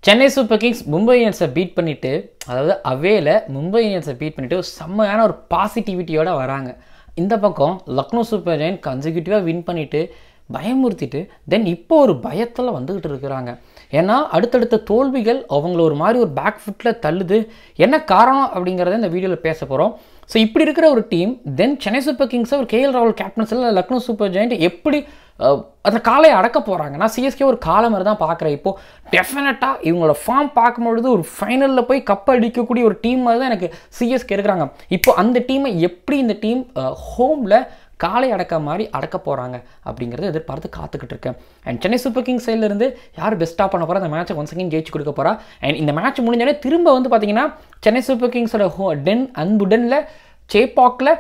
Chennai Super Kings Mumbai இந்தியன்ஸை beat பண்ணிவிட்டு, அதாவது அவேல மும்பை இந்தியன்ஸை பீட் பண்ணிவிட்டு செம்மையான ஒரு பாசிட்டிவிட்டியோடு வராங்க. இந்த பக்கம் லக்னோ சூப்பர் ஜெயண்ட் கன்சிக்யூட்டிவாக வின் பண்ணிவிட்டு பயமுறுத்திட்டு தென் இப்போ ஒரு பயத்தில் வந்துக்கிட்டு இருக்கிறாங்க. ஏன்னா அடுத்தடுத்த தோல்விகள் அவங்கள ஒரு மாதிரி ஒரு பேக் ஃபுட்டில் தள்ளுது. என்ன காரணம் அப்படிங்கிறத இந்த வீடியோவில் பேச போகிறோம். ஸோ இப்படி இருக்கிற ஒரு டீம் தென் சென்னை சூப்பர் கிங்ஸை ஒரு கேஎல் ராகுல் கேப்டன்ஸில் லக்னோ சூப்பர் ஜெயண்ட் எப்படி அந்த காலையை அடக்க போகிறாங்க. நான் சிஎஸ்கே ஒரு காலை மாதிரி தான் பார்க்குறேன். இப்போது டெஃபினட்டாக இவங்களோட ஃபார்ம் பார்க்கும்பொழுது ஒரு ஃபைனலில் போய் கப் அடிக்கக்கூடிய ஒரு டீம் மாதிரி தான் எனக்கு சிஎஸ்கே இருக்கிறாங்க. இப்போ அந்த டீமை எப்படி இந்த டீம் ஹோமில் காலை அடக்க மாதிரி அடக்க போகிறாங்க அப்படிங்கிறத எதிர்பார்த்து காத்துக்கிட்டு இருக்கேன். அண்ட் சென்னை சூப்பர் கிங்ஸ் சைட்லேருந்து யார் பெஸ்ட்டாக பண்ண போகிறா, அந்த மேட்சை ஒன்ஸ் அகேன் ஜெயிச்சு கொடுக்க போகிறா. அண்ட் இந்த மேட்ச் முடிஞ்சாலே திரும்ப வந்து பார்த்தீங்கன்னா சென்னை சூப்பர் கிங்ஸோட அன்புடனில் சேப்பாக்கில்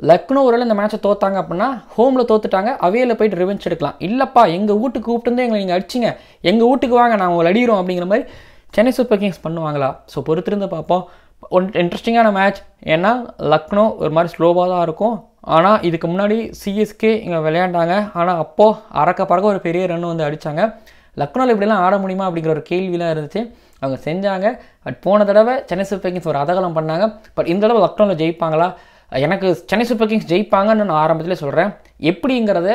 லக்னோ ஒருவேளை இந்த மேட்சை தோத்தாங்க அப்படின்னா ஹோமில் தோத்துட்டாங்க, அவையில் போயிட்டு ரிவெஞ்ச் எடுக்கலாம். இல்லைப்பா எங்கள் வீட்டுக்கு கூப்பிட்டு எங்களை நீங்கள் அடிச்சிங்க, எங்கள் வீட்டுக்கு வாங்க நான் உங்களை அடிக்கிறோம் அப்படிங்கிற மாதிரி சென்னை சூப்பர் கிங்ஸ் பண்ணுவாங்களா? ஸோ பொறுத்திருந்து பார்ப்போம். இன்ட்ரெஸ்டிங்கான மேட்ச். ஏன்னா லக்னோ ஒரு மாதிரி ஸ்லோவாக தான் இருக்கும். ஆனால் இதுக்கு முன்னாடி சிஎஸ்கே இங்கே விளையாண்டாங்க. ஆனால் அப்போது அறக்க பறக்க ஒரு பெரிய ரன் வந்து அடித்தாங்க. லக்னோவில் இப்படிலாம் ஆட முடியுமா அப்படிங்கிற ஒரு கேள்விலாம் இருந்துச்சு. அவங்க செஞ்சாங்க. பட் போன தடவை சென்னை சூப்பர் கிங்ஸ் ஒரு அதகலம் பண்ணாங்க. பட் இந்த தடவை லக்னோவில் ஜெயிப்பாங்களா? எனக்கு சென்னை சூப்பர் கிங்ஸ் ஜெயிப்பாங்கன்னு நான் ஆரம்பத்திலே சொல்கிறேன். எப்படிங்கிறத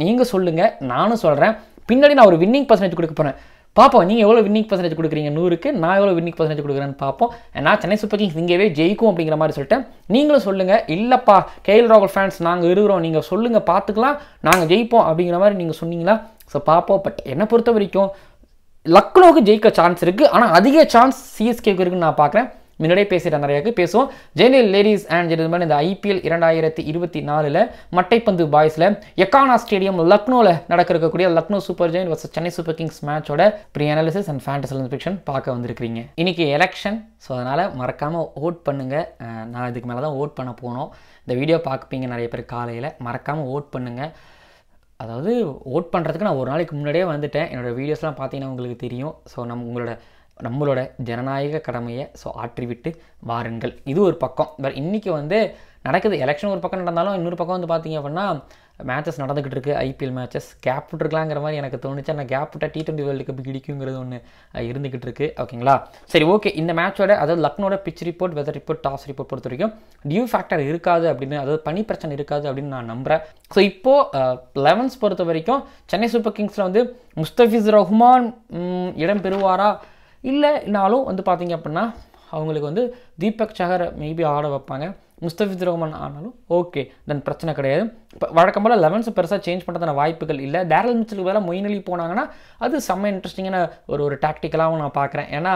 நீங்கள் சொல்லுங்கள், நானும் சொல்கிறேன். பின்னாடி நான் ஒரு வின்னிங் பர்சன்டேஜ் கொடுக்க போகிறேன். பார்ப்போம் நீங்கள் எவ்வளோ வின்னிங் பர்சன்டேஜ் கொடுக்குறீங்க. 100க்கு நான் எவ்வளோ வின்னிங் பர்சன்டேஜ் கொடுக்குறேன்னு பார்ப்போம். நான் சென்னை சூப்பர் கிங்ஸ் இங்கேயே ஜெயிக்கும் அப்படிங்கிற மாதிரி சொல்லிட்டேன். நீங்களும் சொல்லுங்கள், இல்லைப்பா கேஎல் ராகுல் ஃபேன்ஸ் நாங்கள் இருக்கிறோம், நீங்கள் சொல்லுங்கள் பார்த்துக்கலாம், நாங்கள் ஜெயிப்போம் அப்படிங்கிற மாதிரி நீங்கள் சொன்னீங்களா? ஸோ பார்ப்போம். பட் என்னை பொறுத்த வரைக்கும் லக்னோவுக்கு ஜெயிக்க சான்ஸ் இருக்குது. ஆனால் அதிக சான்ஸ் சிஎஸ்கேக்கு இருக்குன்னு நான் பார்க்குறேன். முன்னாடியே பேசிட்டு நிறையாக்கு பேசுவோம். ஜெயலலிதா லேடிஸ் அண்ட் ஜென்டில்மேன், இந்த ஐபிஎல் 2024 மட்டைப்பந்து பாய்ஸில் எக்கானா ஸ்டேடியம் லக்னோவில் நடக்கக்கூடிய Lucknow Super Giant versus Chennai Super Kings மேட்சோட pre analysis and fantasy inspection பார்க்க வந்திருக்கிறீங்க. இன்றைக்கி எலெக்ஷன். ஸோ அதனால் மறக்காமல் ஓட் பண்ணுங்கள். நான் இதுக்கு மேலே தான் ஓட் பண்ண போனோம். இந்த வீடியோ பார்ப்பீங்க நிறைய பேர் காலையில். மறக்காமல் ஓட் பண்ணுங்கள். அதாவது ஓட் பண்ணுறதுக்கு நான் ஒரு நாளைக்கு முன்னாடியே வந்துட்டேன். என்னோடய வீடியோஸ்லாம் பார்த்தீங்கன்னா உங்களுக்கு தெரியும். ஸோ நம்மளோட ஜனநாயக கடமையை ஆற்றிவிட்டு வாருங்கள். இது ஒரு பக்கம். பட் இன்றைக்கி வந்து நடக்குது எலெக்ஷன் ஒரு பக்கம் நடந்தாலும் இன்னொரு பக்கம் வந்து பார்த்தீங்க அப்படின்னா மேட்சஸ் நடந்துக்கிட்டு இருக்குது. ஐபிஎல் மேட்சஸ் கேப் விட்டுருக்கலாங்கிற மாதிரி எனக்கு தோணுச்சு. ஆனால் கேப் விட்டால் T20 வேர்ல்டு கப் கிடைக்குங்கிறது ஒன்று இருந்துக்கிட்டு இருக்குது. ஓகேங்களா? சரி, ஓகே. இந்த மேட்சோட அதாவது லக்னோட pitch report, weather report, toss report பொறுத்த வரைக்கும் டியூ ஃபேக்டர் இருக்காது அப்படின்னு, அதாவது பனி பிரச்சனை இருக்காது அப்படின்னு நான் நம்புகிறேன். ஸோ இப்போது 11ஸ் பொறுத்த வரைக்கும் சென்னை சூப்பர் கிங்ஸில் வந்து முஸ்தபிசுர் ரஹ்மான் இடம் பெறுவாரா? இல்லைனாலும் வந்து பார்த்தீங்க அப்படின்னா அவங்களுக்கு வந்து தீபக் சஹர் மேபி ஆட வைப்பாங்க. முஸ்தபிசுர் ரஹ்மான் ஆனாலும் ஓகே, தென் பிரச்சனை கிடையாது. இப்போ வழக்கம் போல் 11ஸ் பெருசாக சேஞ்ச் பண்ணுறதுன வாய்ப்புகள் இல்லை. டேரல் மிச்சலுக்கு வேலை மொயின் அலி போனாங்கன்னா அது செம்ம இன்ட்ரெஸ்டிங்கான ஒரு டாக்டிக்கலாகவும் நான் பார்க்குறேன். ஏன்னா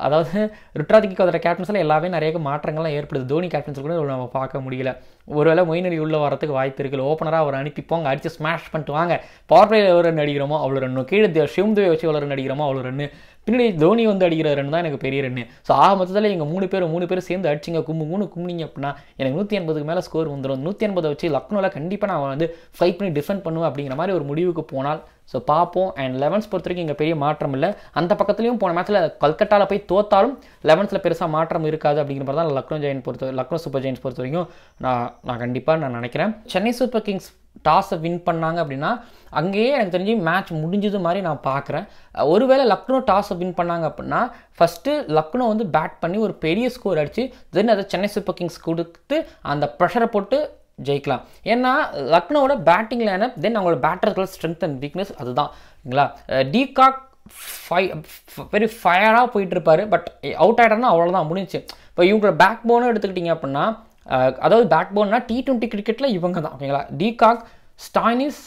அதாவது ருத்ராதிக்கு அதில் கேப்டன்ஸில் எல்லாமே நிறைய மாற்றங்கள்லாம் ஏற்படுது. தோனி கேப்டன்ஸில் கூட நம்ம பார்க்க முடியல. ஒருவேளை மொயின் அலி உள்ளே வரத்துக்கு வாய்ப்பு இருக்குது. ஓப்பனராக அவர் அனுப்பிப்போங்க, அடித்து ஸ்மாஷ் பண்ணிட்டு வாங்க. பவர் பிளேயில் எவ்வளோ ரன் அடிக்கிறோமோ அவ்வளோ ரன்னு, கீழே ஷிவ்துவை வச்சு எவ்வளோ ரன் அடிக்கிறோமோ அவ்வளோ ரன்னு, பின்னாடி தோனி வந்து அடிக்கிற ரன் தான் எனக்கு பெரிய ரன்னு. ஸோ மொத்தத்தில் எங்கள் மூணு பேர் சேர்ந்து அடிச்சிங்க கும்பினீங்க அப்படின்னா எனக்கு 180க்கு மேலே ஸ்கோர் வந்துடும். 180 வச்சு லக்னோவில் கண்டிப்பாக நான் வந்து ஃபைட் பண்ணி டிஃபெண்ட் பண்ணுவேன் அப்படிங்கிற மாதிரி ஒரு முடிவுக்கு போனால் ஸோ பார்ப்போம். அண்ட் 11ஸ் பொறுத்த வரைக்கும் இங்கே பெரிய மாற்றம் இல்லை. அந்த பக்கத்துலையும் போன மேட்ச்சில் கல்கட்டாவில் போய் தோத்தாலும் 11ஸில் பெருசாக மாற்றம் இருக்காது அப்படிங்கிற மாதிரி தான் லக்னோ சூப்பர் ஜெயின்ஸ் பொறுத்த வரைக்கும் நான் கண்டிப்பாக நினைக்கிறேன். சென்னை சூப்பர் கிங்ஸ் டாஸை வின் பண்ணாங்க அப்படின்னா அங்கேயே எனக்கு தெரிஞ்சு மேட்ச் முடிஞ்சது மாதிரி நான் பார்க்குறேன். ஒருவேளை லக்னோ டாஸை வின் பண்ணாங்க அப்படின்னா ஃபஸ்ட்டு லக்னோ வந்து பேட் பண்ணி ஒரு பெரிய ஸ்கோர் அடித்து தென் அதை சென்னை சூப்பர் கிங்ஸ் கொடுத்து அந்த ப்ரெஷரை போட்டு ஜெயிக்கலாம். ஏன்னா லக்னோவோட பேட்டிங் லைனப் தென் அவங்களோட பேட்டர்கள் ஸ்ட்ரென்த் அண்ட் வீக்னஸ் அதுதான். ஓகேங்களா? டிகாக் வெரி ஃபயராக போயிட்டுருப்பார். பட் அவுட் ஆகிட்டாருன்னா அவ்வளோதான், முடிஞ்சிச்சு. இப்போ இவங்களோட பேக் போனும் எடுத்துக்கிட்டிங்க அப்படின்னா அதாவது பேக் போன்னா T20 கிரிக்கெட்டில் இவங்க தான். ஓகேங்களா? டிகாக், ஸ்டாய்னிஸ்,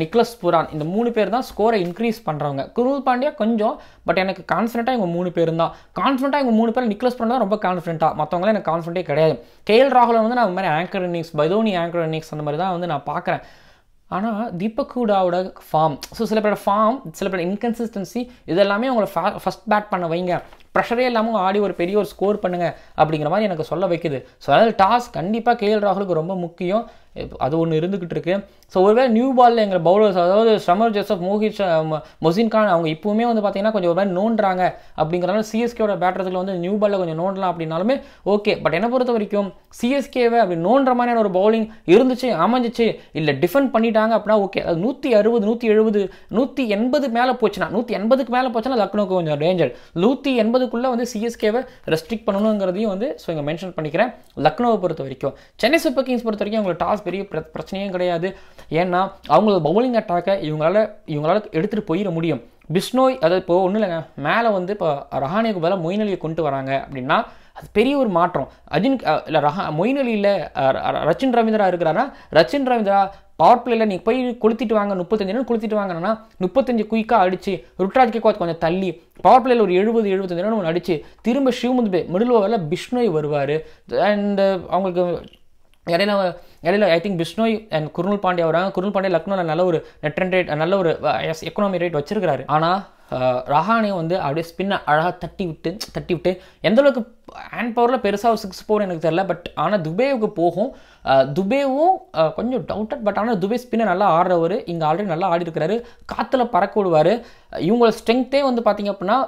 நிக்லஸ் புரான், இந்த 3 பேர் தான் ஸ்கோரை இன்க்ரீஸ் பண்ணுறவங்க. குருல் பாண்டியா கொஞ்சம், பட் எனக்கு கான்ஃபிடென்ட்டாக இவங்க 3 பேர் தான். கான்ஃபிடென்ட்டாக இவங்க 3 பேர். நிக்லஸ் புரான் தான் ரொம்ப கான்ஃபிடென்ட்டாக, மற்றவங்களாம் எனக்கு கான்ஃபிடென்ட்டே கிடையாது. கேஎல் ராகுல் வந்து நான் இந்த மாதிரி ஆங்கர் இன்னிங்ஸ், பைதோனி ஆங்கர் இன்னிங்ஸ் அந்த மாதிரி தான் வந்து நான் பார்க்குறேன். ஆனால் தீபக் ஹூடாவோட ஃபார்ம், ஸோ சில பேரோட ஃபார்ம், சில பேரோட இன்கன்சிஸ்டன்சி, இதெல்லாமே அவங்கள ஃபஸ்ட் பேட் பண்ண வைங்க. ப்ரெஷரே இல்லாமல் ஆடி ஒரு பெரிய ஒரு ஸ்கோர் பண்ணுங்க அப்படிங்கிற மாதிரி எனக்கு சொல்ல வைக்குது. ஸோ அதாவது டாஸ் கண்டிப்பாக கேஎல் ராகுலுக்கு ரொம்ப முக்கியம். அது ஒன்று இருந்துகிட்டு இருக்கு. ஸோ ஒருவேளை நியூ பாலில் எங்கள் பவுலர்ஸ் அதாவது சமர் ஜோசப், மொசின் கான் அவங்க இப்போவுமே வந்து பார்த்தீங்கன்னா கொஞ்சம் ஒரு மாதிரி நோண்டுறாங்க அப்படிங்கிறனால சிஎஸ்கேவோட பேட்டர்ஸில் வந்து நியூ பாலில் கொஞ்சம் நோண்டலாம் அப்படின்னாலுமே ஓகே. பட் என்னை பொறுத்த வரைக்கும் சிஎஸ்கேவை அப்படி நோண்டுற மாதிரியான ஒரு பவுலிங் இருந்துச்சு, அமைஞ்சிச்சு, இல்லை டிஃபெண்ட் பண்ணிட்டாங்க அப்படின்னா ஓகே. அது 160, 170, 180 மேலே போச்சுன்னா 180க்கு மேலே போச்சுன்னா லக்னோக்கு கொஞ்சம் டேஞ்சர். 180க்குள்ளே வந்து சிஎஸ்கேவை ரெஸ்ட்ரிக்ட் பண்ணணுங்கிறதையும் வந்து ஸோ இங்கே மென்ஷன் பண்ணிக்கிறேன். லக்னோவை பொறுத்த வரைக்கும். சென்னை சூப்பர் கிங்ஸ் பொறுத்த வரைக்கும் அவங்களுக்கு டாஸ் பெரிய பிரச்சனையும் கிடையாது. ஏன்னா அவங்களோட பவுலிங் அட்டாக்கை இவங்களால எடுத்துகிட்டு போயிட முடியும். பிஷ்னோய் அதாவது இப்போ ஒன்றும் இல்லைங்க, மேலே வந்து இப்போ ரஹானேக்கு பதிலாக மொயின் அலியை கொண்டு வராங்க அப்படின்னா அது பெரிய ஒரு மாற்றம். மொயின் அலி இல்லை ரச்சின் ரவீந்திரா இருக்கிறாருன்னா ரச்சின் ரவீந்திரா பவர் பிளேயில் நீங்கள் போய் கொளுத்திட்டு வாங்க, 35 ரன் கொளுத்திட்டு வாங்கன்னா 35 குயிக்காக அடிச்சு ருட்ராஜ் கேக்வாத் கொஞ்சம் தள்ளி பவர் பிளேயில் ஒரு 70-75 ரன் ஒன்று அடிச்சு திரும்ப ஷிவ்முந்த் மிடில் ஓவரில் பிஷ்னோய் வருவார். அண்ட் அவங்களுக்கு இடையில I think Bishnoi and Krunal Pandya வராங்க. குருணல் பாண்டியா லக்னோவில் நல்ல ஒரு நெட் ரன் ரேட், நல்ல ஒரு எக்கனாமி ரேட் வச்சிருக்கிறாரு. ஆனால் ரஹானே வந்து அப்படியே ஸ்பின்னை அழகாக தட்டி விட்டு எந்தளவுக்கு ஹேண்ட் பவரில் பெருசாக 6 போர் எனக்கு தெரியல. பட் ஆனால் துபேவுக்கு போகும். துபேவும் கொஞ்சம் டவுட்டட். பட் ஆனால் துபே ஸ்பின்னை நல்லா ஆடுறவர், இங்கே ஆல்ரெடி நல்லா ஆடி இருக்கிறாரு, காற்றுல பறக்க விடுவார். இவங்களோட ஸ்ட்ரென்த்தே வந்து பார்த்திங்க அப்படின்னா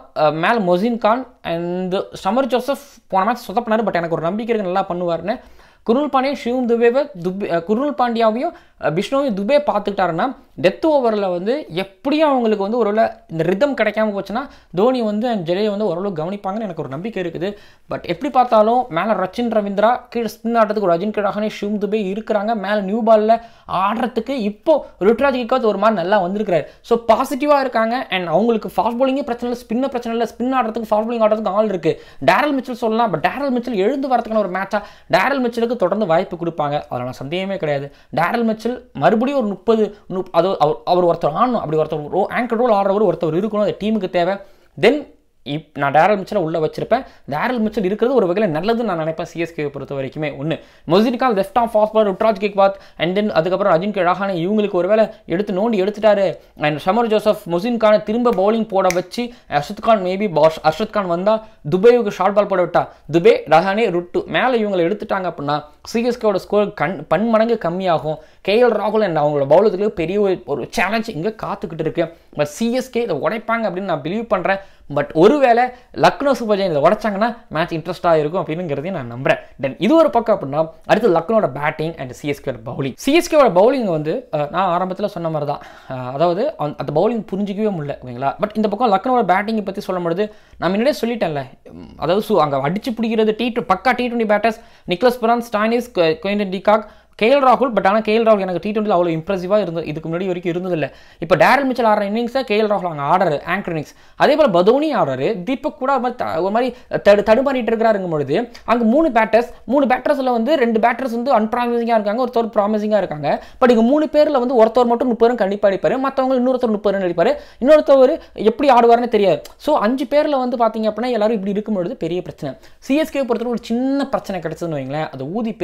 மேலே Mohsin Khan and Shamar Joseph போன மேட்ச் சொதப்பினார். பட் எனக்கு ஒரு நம்பிக்கை இருக்குது நல்லா பண்ணுவார்னு. குருணல் பாண்டியா ஷிவம் துபேவை குருணல் பாண்டியாவையும் பிஷ்னோவையும் துபே பார்த்துக்கிட்டாருன்னா டெத் ஓவரில் வந்து எப்படியும் அவங்களுக்கு வந்து ஒருவேளை இந்த ரிதம் கிடைக்காம போச்சுன்னா தோனி வந்து ஜெரையை வந்து ஓரளவு கவனிப்பாங்கன்னு எனக்கு ஒரு நம்பிக்கை இருக்குது. பட் எப்படி பார்த்தாலும் மேலே ரச்சின் ரவீந்திரா, கீழே ஸ்பின் ஆடுறதுக்கு ஒரு அஜின்கே ரஹானே, ஷிவம் துபே இருக்கிறாங்க. மேலே நியூ பாலில் ஆடுறதுக்கு இப்போ ருட்ராஜ் கேக்வாத் ஒரு மாதிரி நல்லா வந்திருக்கிறாரு. ஸோ பாசிட்டிவாக இருக்காங்க. அண்ட் அவங்களுக்கு ஃபாஸ்ட் பவுலிங்கே பிரச்சனை இல்லை, ஸ்பின்ன பிரச்சனை இல்லை. ஸ்பின் ஆடுறதுக்கு ஃபாஸ்ட் பவுலிங் ஆடுறதுக்கு ஆள் இருக்குது. டேரல் மிச்சல் சொல்லலாம். பட் டேரல் மிச்சல் எழுந்து வரதுக்கான ஒரு மேட்சாக டேரல் மிச்சலுக்கு தொடர்ந்து வாய்ப்பு கொடுப்பாங்க, அதில் சந்தேகமே கிடையாது. டேரல் மிச்சல் மறுபடியும் ஒரு 30 அது அவர் ஒருத்தர் ஆடணும். அப்படி ஒருத்தர் ஆங்கர் ரோல் ஆடுறவர் ஒருத்தர் இருக்கணும், அது டீமுக்கு தேவை. தென் நான் டேரல் மிச்சலை உள்ளே வச்சிருப்பேன். டேரல் மிச்சல் இருக்கிறது ஒரு வகையில் நல்லதுன்னு நான் நினைப்பேன் சிஎஸ்கே பொறுத்த வரைக்குமே. ஒன்று மொசின் கான் லெஃப்ட் ஆஃப் fast bowler, Ruturaj Gaikwad and then அதுக்கப்புறம் அஜின்கே ரஹானே இவங்களுக்கு ஒரு வேளை எடுத்துட்டாரு. அண்ட் சமர் ஜோசப் மொசின் கானை திரும்ப பவுலிங் போட வச்சு அர்ஷத் கான் மேபி அர்ஷத் கான் வந்தால் துபேவுக்கு ஷார்ட் பால் போட விட்டா துபே ரஹானே ருட்டு மேலே இவங்களை எடுத்துட்டாங்க அப்படின்னா சிஎஸ்கேவோட ஸ்கோர் பன்மடங்கு கம்மியாகும். கேஎல் ராகுல் அண்ட் அவங்களோட பவுலருக்கு பெரிய ஒரு சேலஞ்ச் இங்கே காத்துக்கிட்டு இருக்கு. பட் சிஎஸ்கே இதை உடைப்பாங்க அப்படின்னு நான் பிலீவ் பண்ணுறேன். பட் ஒருவேளை லக்னோ சூப்பர் ஜெயின்ஸ் இதை உடைச்சாங்கன்னா மேட்ச் இன்ட்ரெஸ்ட்டாக இருக்கும் அப்படிங்கிறதையும் நான் நம்புறேன். தென் இது ஒரு பக்கம் அப்படின்னா அடுத்து லக்னோட பேட்டிங் அண்ட் சிஎஸ்கேவோட பவுலிங். சிஎஸ்கேவோட பவுலிங் வந்து நான் ஆரம்பத்தில் சொன்ன மாதிரி தான், அதாவது அந்த பவுலிங் புரிஞ்சிக்கவே முடியல ஓகேங்களா. பட் இந்த பக்கம் லக்னோட பேட்டிங்கை பற்றி சொல்லும்பொழுது நான் முன்னாடியே சொல்லிட்டேன்ல, அதாவது அங்கே அடிச்சு பிடிக்கிறது பக்கா T20 batters நிக்லஸ் Pooran, Stannis, Quinton de Kock, KL ராகுல். பட் ஆனால் கேஎல் ராகுல் எனக்கு T20 அவ்வளோ இம்ப்ரெசிவாக இருந்தது இதுக்கு முன்னாடி வரைக்கும் இருந்ததில்லை. இப்போ டேரல் மிச்சல் ஆடுற இன்னிங்ஸை கேஎல் ராகுல் அங்கே ஆடுறாரு, ஆங்கர் இன்னிங்ஸ். அதே போல் பதோனி ஆடுறாரு, தீபக் கூட ஒரு மாதிரி தடுமாறிட்டு இருக்கிறாருங்கும் பொழுது அங்கே 3 பேட்டர்ஸில் வந்து 2 பேட்டர்ஸ் வந்து அன்ப்ராமிசிங்காக இருக்காங்க, ஒருத்தர் ப்ராமிசிங்காக இருக்காங்க. பட் இங்கே 3 பேரில் வந்து ஒருத்தர் மட்டும் 30 ரன் கண்டிப்பாக அடிப்பார், மற்றவங்க இன்னொருத்தர் 30 ரன் அடிப்பார், இன்னொருத்தவர் எப்படி ஆடுவார்னு தெரியாது. ஸோ 5 பேரில் வந்து பார்த்தீங்க அப்படின்னா எல்லாரும் இப்படி இருக்கும்பொழுது பெரிய பிரச்சனை. சிஎஸ்கே பொறுத்தவரை ஒரு சின்ன பிரச்சனை கிடைச்சதுன்னு வைங்களேன், அதை ஊதி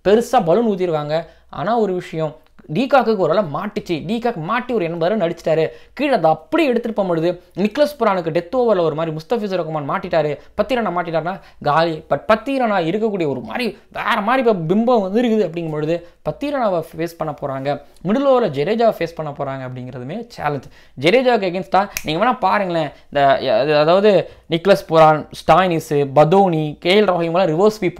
பெருசாக பலூன் ஊதிடுவாங்க. ஆனால் ஒரு விஷயம், டிகாக்கு ஒரு வேளை மாட்டிச்சு, டிகாக் மாட்டி ஒரு 80 ரன் அடிச்சிட்டாரு, கீழே அதை அப்படியே எடுத்துகிட்டு போகும்பொழுது நிக்லஸ் புரானுக்கு டெத் ஓவரில் ஒரு மாதிரி முஸ்தபிசுர் ரஹ்மான் மாட்டிட்டாரு, 10 ரன் மாட்டிட்டாருன்னா காலி. பட் 10 ரனா இருக்கக்கூடிய ஒரு மாதிரி வேறு மாதிரி இப்போ பிம்பம் வந்து இருக்குது அப்படிங்கும்பொழுது 10 ரனாவை ஃபேஸ் பண்ண போகிறாங்க, மிடில் ஓவரில் ஜடேஜாவை ஃபேஸ் பண்ண போகிறாங்க அப்படிங்கிறதுமே சேலஞ்ச். ஜடேஜாவுக்கு எகென்ஸ்டாக நீங்கள் வேணால் பாருங்களேன், அதாவது நிக்லஸ் புரான், ஸ்டாயினிஸு, பதோனி, கேஎல் ராகுல் இவங்களாம் ரிவர்ஸ் ஸ்வீப்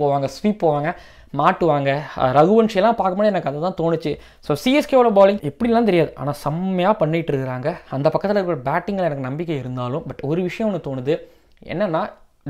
போவாங்க, மாட்டுவாங்க. ரகுவன்ஷியெல்லாம் பார்க்கும்போது எனக்கு அதுதான் தோணுச்சு. ஸோ சிஎஸ்கேவோட பாலிங் எப்படிலாம் தெரியாது, ஆனால் செம்மையாக பண்ணிகிட்டு இருக்கிறாங்க. அந்த பக்கத்தில் இருக்கிற பேட்டிங்கில் எனக்கு நம்பிக்கை இருந்தாலும் பட் ஒரு விஷயம் ஒன்று தோணுது, என்னென்னா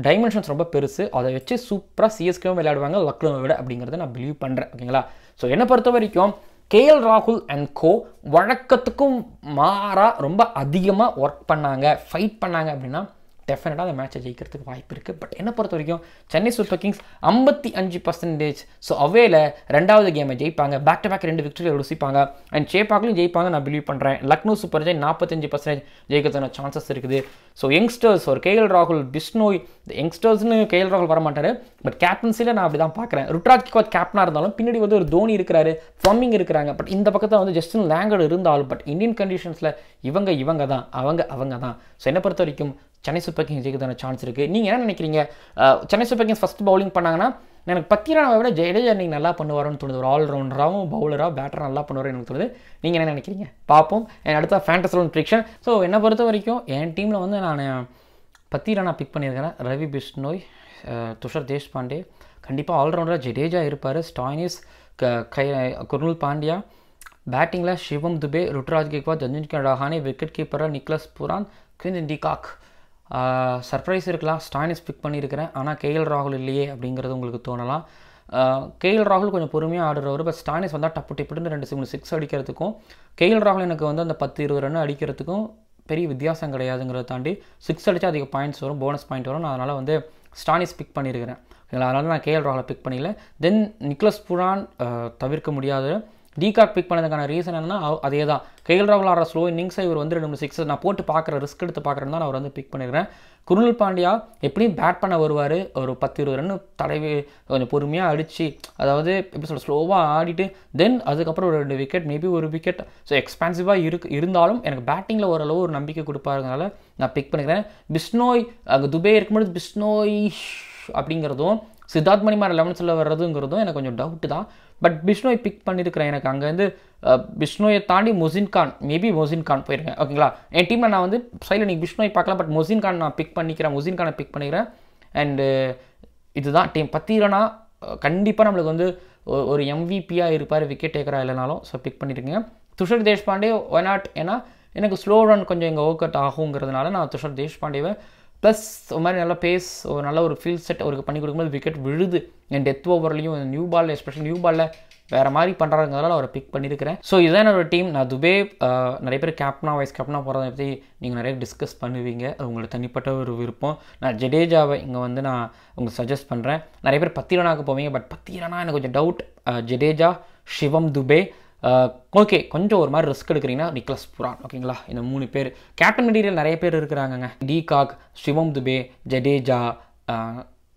டைமென்ஷன்ஸ் ரொம்ப பெருசு, அதை வச்சு சூப்பராக சிஎஸ்கேவும் விளையாடுவாங்க லக்னோவை விட அப்படிங்கிறத நான் பிலீவ் பண்ணுறேன் ஓகேங்களா. ஸோ என்னை பொறுத்த வரைக்கும் கேஎல் ராகுல் அண்ட் கோ வழக்கத்துக்கும் மாறாக ரொம்ப அதிகமாக ஒர்க் பண்ணாங்க, ஃபைட் பண்ணாங்க அப்படின்னா டெஃபினட்டாக அந்த மேட்சை ஜெயிக்கிறதுக்கு வாய்ப்பு இருக்குது. பட் என்னை பொறுத்த வரைக்கும் சென்னை சூப்பர் கிங்ஸ் 55%. ஸோ அவேல 2வது கேமை ஜெயிப்பாங்க, பேக் டு பேக் 2 விக்டரியை ருசிப்பாங்க அண்ட் சேப்பாக்லையும் ஜெயிப்பாங்க நான் பிலீவ் பண்ணுறேன். லக்னோ சூப்பர் ஜெயின் 45% ஜெயிக்கிறதுக்கான சான்சஸ் இருக்குது. ஸோ யங்ஸ்டர்ஸ் ஒரு கேஎல் ராகுல், பிஷ்னோய், யங்ஸ்டர்ஸ்னு கேஎல் ராகுல் வரமாட்டார். பட் கேப்டன்சியில் நான் அப்படி தான் பார்க்குறேன். ருட்ராஜ் கேக்வாத் கேப்டனாக இருந்தாலும் பின்னாடி வந்து ஒரு தோனி இருக்கிறாரு, ஃப்ளமிங் இருக்கிறாங்க. பட் இந்த பக்கத்தில் வந்து ஜஸ்டின் லேங்கர்ட் இருந்தாலும் பட் இந்தியன் கண்டிஷன்ஸில் இவங்க தான் அவங்க தான். ஸோ என்னை பொறுத்த வரைக்கும் சென்னை சூப்பர் கிங்ஸ் ஜெயிக்கிறதான சான்ஸ் இருக்குது. நீங்கள் என்ன நினைக்கிறீங்க? Chennai Super Kings first bowling பண்ணாங்கன்னா எனக்கு பத்திரானாவை விட ஜடேஜா நீங்கள் நல்லா பண்ணுவாரோன்னு தோணுது. ஒரு ஆல்ரவுண்டராகவும் பவுலராக பேட்டராக நல்லா பண்ணுவார் எனக்கு தோணுது. நீங்கள் என்ன நினைக்கிறீங்க பார்ப்போம். அடுத்த ஃபேண்டஸி ரோல் ப்ரிடிக்ஷன். ஸோ என்னை பொறுத்த வரைக்கும் என் டீமில் வந்து நான் பத்திரானா பிக் பண்ணியிருக்கிறேன். ரவி பிஷ்னோய், துஷார் தேஷ்பாண்டே, கண்டிப்பாக ஆல்ரவுண்டராக ஜடேஜா இருப்பார். ஸ்டாயினிஸ், குர்னுல் பாண்டியா, பேட்டிங்கில் சிவம் துபே, ருட்ராஜ் கேக்வாட், ஜஞ்சுன்கர் ரஹானே, விக்கெட் கீப்பராக Nicholas Pooran, Quinton de Kock. Surprise இருக்கலாம், ஸ்டாயினிஸ் பிக் பண்ணியிருக்கிறேன். ஆனால் கேஎல் ராகுல் இல்லையே அப்படிங்கிறது உங்களுக்கு தோணலாம். கேஎல் ராகுல் கொஞ்சம் பொறுமையாக ஆடுறவர். பட் ஸ்டாயினிஸ் வந்தால் டப்பு டிப்புன்னு 2 6 அடிக்கிறதுக்கும் கேஎல் ராகுல் எனக்கு வந்து அந்த 10-20 ரன் அடிக்கிறதுக்கும் பெரிய வித்தியாசம் கிடையாதுங்கிறத தாண்டி 6 அடித்தா அதிக பாயிண்ட்ஸ் வரும், போனஸ் பாயிண்ட் வரும். நான் அதனால் வந்து ஸ்டாயினிஸ் பிக் பண்ணியிருக்கிறேன். அதனால் நான் கேஎல் ராகுலை பிக் பண்ணிக்கல. தென் நிக்லஸ் புரான் தவிர்க்க முடியாது. டிகாக் பிக் பண்ணதுக்கான ரீசன் என்னன்னா அதே தான். கேஎல் ராகுல் ஆடுற ஸ்லோ இன்னிங்ஸை இவர் வந்து 2 6 நான் போட்டு பார்க்குற ரிஸ்க் எடுத்து பார்க்குறேன்னு தான் அவர் வந்து பிக் பண்ணிடுறேன். குருணல் பாண்டியா எப்படியும் பேட் பண்ண வருவார். ஒரு 10-20 ரன் தடவி கொஞ்சம் பொறுமையாக அடித்து, அதாவது எப்படி சொல்ல, ஸ்லோவாக ஆடிட்டு தென் அதுக்கப்புறம் ஒரு 2 விக்கெட், மேபி ஒரு விக்கெட். ஸோ எக்ஸ்பான்சிவாக இருந்தாலும் எனக்கு பேட்டிங்கில் ஓரளவு ஒரு நம்பிக்கை கொடுப்பாருனால நான் பிக் பண்ணிக்கிறேன். பிஷ்னோய் அங்கே துபே இருக்கும்போது பிஷ்னோய் அப்படிங்கிறதும் சித்தார்த் மணிமார் 11ல் வர்றதுங்கிறதும் எனக்கு கொஞ்சம் டவுட்டு தான். பட் பிஷ்னோய் பிக் பண்ணியிருக்கிறேன். எனக்கு அங்கேருந்து பிஷ்னோயை தாண்டி மொசின் கான், மேபி மொசின் கான் போயிருக்கேன். ஓகேங்களா, என் டீமில் நான் வந்து சைடில் நீங்கள் பிஷ்னோய் பார்க்கலாம். பட் மொசின் கான் நான் பிக் பண்ணிக்கிறேன். மொசின் கானை பிக் பண்ணிக்கிறேன். அண்டு இதுதான் டீம். பத்திரனா கண்டிப்பாக நம்மளுக்கு வந்து ஒரு எம்விபியாக இருப்பார், விக்கெட் டேக்கராக இல்லைனாலும். ஸோ பிக் பண்ணியிருக்கேங்க. துஷார் தேஷ்பாண்டே ஒய் நாட், ஏன்னா எனக்கு ஸ்லோ ரன் கொஞ்சம் இங்கே ஒர்க் அவுட் ஆகுங்கிறதுனால நான் துஷார் தேஷ்பாண்டேவை ப்ளஸ் ஒரு மாதிரி நல்லா பேஸ், ஒரு நல்ல ஒரு ஃபீல்ட் செட் அவருக்கு பண்ணி கொடுக்கும்போது விக்கெட் விழுது. என் டெத் ஓவர்லையும் நியூ பாலில், எஸ்பெஷலி நியூ பாலில் வேறு மாதிரி பண்ணுறாங்கிறதால அவரை பிக் பண்ணியிருக்கிறேன். ஸோ இதுதான் என்னோட டீம். நான் துபே நிறைய பேர் கேப்டனாக வைஸ் கேப்டனாக போகிறத பற்றி நீங்கள் நிறைய டிஸ்கஸ் பண்ணுவீங்க. அது உங்களுக்கு தனிப்பட்ட ஒரு விருப்பம். நான் ஜடேஜாவை இங்கே வந்து நான் உங்களுக்கு சஜஸ்ட் பண்ணுறேன். நிறைய பேர் பத்திரனாக்கு போவீங்க. பட் பத்திரனா எனக்கு கொஞ்சம் டவுட். ஜடேஜா, சிவம் துபே, ஓகே கொஞ்சம் ஒரு மாதிரி ரிஸ்க் எடுக்கிறீங்கன்னா நிக்லஸ் புரான். ஓகேங்களா, இந்த 3 பேர் கேப்டன் மெட்டீரியல் நிறைய பேர் இருக்கிறாங்கங்க. டிகாக், சிவம் துபே, ஜடேஜா,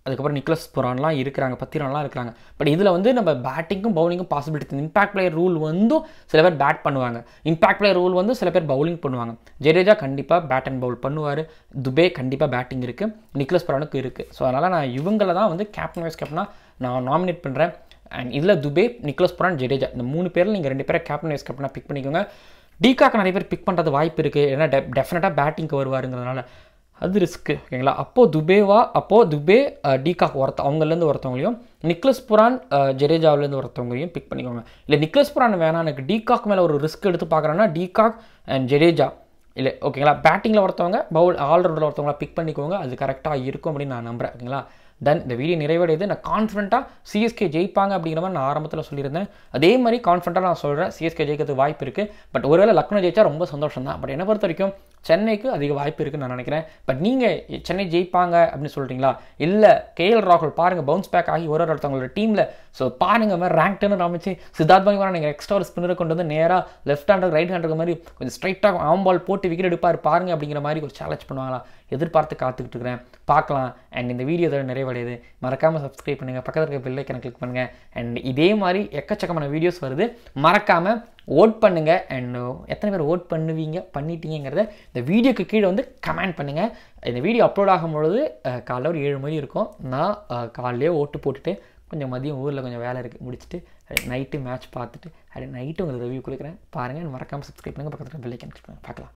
அதுக்கப்புறம் நிக்லஸ் புரான்லாம் இருக்கிறாங்க, பத்திரம்லாம் இருக்கிறாங்க. பட் இதில் வந்து நம்ம பேட்டிங்கும் பவுலிங்கும் பாசிபிலிட்டி. இம்பாக்ட் பிளேயர் ரூல் வந்து சில பேர் பேட் பண்ணுவாங்க, இம்பாக்ட் பிளேயர் ரூல் வந்து சில பேர் பவுலிங் பண்ணுவாங்க. ஜடேஜா கண்டிப்பாக பேட் அண்ட் பவுல் பண்ணுவார். துபே கண்டிப்பாக பேட்டிங் இருக்குது, நிக்லஸ் புரானுக்கு இருக்குது. ஸோ அதனால் நான் இவங்கள தான் வந்து கேப்டன் வைஸ் கேப்டனாக நான் நாமினேட் பண்ணுறேன். அண்ட் இதில் துபே, நிக்லஸ் புரான், ஜடேஜா இந்த 3 பேரில் நீங்கள் 2 பேரை கேப்டன் வைஸ் கேப்டனாக பிக் பண்ணிக்கோங்க. டிகாக் நிறைய பேர் பிக் பண்ணுறது வாய்ப்பு இருக்குது, ஏன்னா டெஃபினட்டாக பேட்டிங்க்கு வருவாருங்கிறதுனால அது ரிஸ்க்கு. ஓகேங்களா, அப்போது துபே டிகாக் அவங்கலேருந்து ஒருத்தவங்களையும், நிக்லஸ் புரான் ஜடேஜாவிலேருந்து ஒருத்தவங்களையும் பிக் பண்ணிக்கோங்க. இல்லை நிக்லஸ் புரான் வேணாம், எனக்கு டிகாக் மேலே ஒரு ரிஸ்க் எடுத்து பார்க்குறேன்னா டிகாக் அண்ட் ஜடேஜா இல்லை. ஓகேங்களா, பேட்டிங்கில் ஒருத்தவங்க, ஆல்ரவுண்டரில் ஒருத்தவங்களா பிக் பண்ணிக்கோங்க. அது கரெக்டாக இருக்கும் அப்படின்னு நான் நம்புகிறேன். ஓகேங்களா, தென் இந்த வீடியோ நிறைவடையுது. நான் கான்ஃபிடென்ட்டாக சிஎஸ்கே ஜெயிப்பாங்க அப்படிங்கிற மாதிரி நான் ஆரம்பத்தில் சொல்லியிருந்தேன். அதே மாதிரி கான்ஃபிடென்ட்டாக நான் சொல்கிறேன் சிஎஸ்கே ஜெயிக்கிறதுக்கு வாய்ப்பு இருக்குது. பட் ஒருவேளை லக்னோ ஜெயிச்சா ரொம்ப சந்தோஷம் தான். பட் என்னை பொறுத்த வரைக்கும் சென்னைக்கு அதிக வாய்ப்பு இருக்குன்னு நான் நினைக்கிறேன். பட் நீங்கள் சென்னை ஜெயிப்பாங்க அப்படின்னு சொல்கிறீங்களா? இல்லை கேஎல் ராகுல் பாருங்கள் பவுன்ஸ் பேக் ஆகி ஒரு ஒருத்தவங்களோட டீமில். ஸோ பாருங்கள் மாதிரி ரேங்க்டுன்னு அமைச்சு சித்தார்த் மணிமாறன் நீங்கள் எக்ஸ்ட்ரா ஒரு ஸ்பின்னரை கொண்டு வந்து நேராக லெஃப்ட் ஹேண்டர் ரைட் ஹேண்டருக்கு மாதிரி கொஞ்சம் ஸ்ட்ரைட்டாக ஆம்பால் போட்டு விக்கெட் எடுப்பார் பாருங்கள் அப்படிங்கிற மாதிரி ஒரு சேலஞ்ச் பண்ணுவாங்களா எதிர்பார்த்து காத்துக்கிட்டு இருக்கிறேன். பார்க்கலாம். அண்ட் இந்த வீடியோ இதோட நிறைவடையுது. மறக்காமல் சப்ஸ்கிரைப் பண்ணுங்கள், பக்கத்தில் இருக்க பெல் ஐக்கனை கிளிக் பண்ணுங்கள். அண்ட் இதே மாதிரி எக்கச்சக்கமான வீடியோஸ் வருது, மறக்காமல் ஓட் பண்ணுங்கள். அண்ட் எத்தனை பேர் ஓட் பண்ணிட்டீங்கிறத இந்த வீடியோக்கு கீழே வந்து கமெண்ட் பண்ணுங்கள். இந்த வீடியோ அப்லோட் ஆகும்பொழுது காலைல ஒரு 7 மணி இருக்கும். நான் காலையிலே ஓட்டு போட்டுட்டு கொஞ்சம் மதியம் ஊரில் கொஞ்சம் வேலை இருக்குது முடிச்சுட்டு நைட்டு மேட்ச் பார்த்துட்டு நைட்டு உங்களுக்கு ரிவ்யூ கொடுக்குறேன். பாருங்கள், மறக்காமல் சப்ஸ்கிரைப் பண்ணுங்கள், பக்கத்தில் பெல் ஐக்கன் கிளிக் பண்ணுங்கள். பார்க்கலாம்.